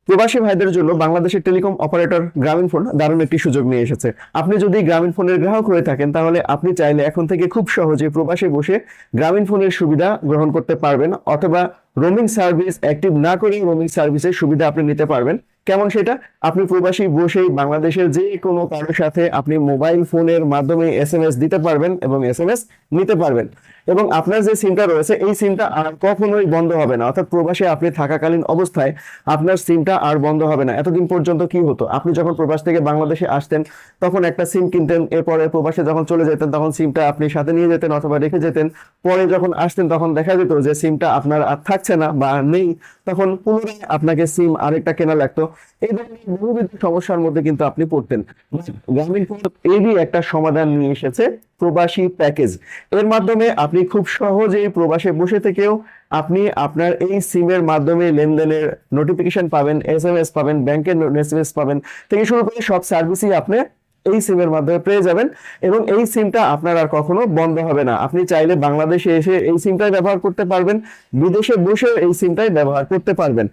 প্রবাসী ভাইদের জন্য বাংলাদেশের টেলিকম অপারেটর গ্রামীণফোন দারুণ একটি সুযোগ নিয়ে এসেছে। আপনি যদি গ্রামীণফোনের গ্রাহক হয়ে থাকেন তাহলে আপনি চাইলে এখন থেকে খুব সহজে প্রবাসে বসে গ্রামীণফোনের সুবিধা গ্রহণ করতে পারবেন, অথবা রোমিং সার্ভিস অ্যাক্টিভ না করে রোমিং সার্ভিসের সুবিধা আপনি নিতে পারবেন। কেমন সেটা? আপনি প্রবাসী বসেই বাংলাদেশের যে কোনো কারোর সাথে আপনি মোবাইল ফোনের মাধ্যমে এসএমএস দিতে পারবেন এবং এসএমএস নিতে পারবেন। এবং আপনার যে সিমটা রয়েছে এই সিমটা আর কখনোই বন্ধ হবে না, অর্থাৎ প্রবাসে আপনি থাকাকালীন অবস্থায় আপনার সিমটা আর বন্ধ হবে না। এতদিন পর্যন্ত কি হতো, আপনি যখন প্রবাস থেকে বাংলাদেশে আসতেন তখন একটা সিম কিনতেন, এরপরে প্রবাসে যখন চলে যেতেন তখন সিমটা আপনি সাথে নিয়ে যেতেন অথবা রেখে যেতেন। পরে যখন আসতেন তখন দেখা যেত যে সিমটা আপনার আর থাকছে না বা নেই, তখন পুনরায় আপনাকে সিম আরেকটা কেনা লাগতো। এই ধরনের বহুবিধ সমস্যার মধ্যে কিন্তু আপনি পড়তেন। গ্রামীণফোন এরই একটা সমাধান নিয়ে এসেছে, প্রবাসী প্যাকেজ। এর মাধ্যমে আপনি খুব সহজেই প্রবাসে বসে থেকেও আপনি আপনার এই সিমের মাধ্যমে লেনদেনের নোটিফিকেশন পাবেন, এসএমএস পাবেন, ব্যাংকের এসএমএস পাবেন, থেকে শুরু করে সব সার্ভিসই আপনি এই সিমের মাধ্যমে পেয়ে যাবেন। এবং এই সিমটা আপনার আর কখনো বন্ধ হবে না। আপনি চাইলে বাংলাদেশে এসে এই সিমটাই ব্যবহার করতে পারবেন, বিদেশে বসেও এই সিমটাই ব্যবহার করতে পারবেন।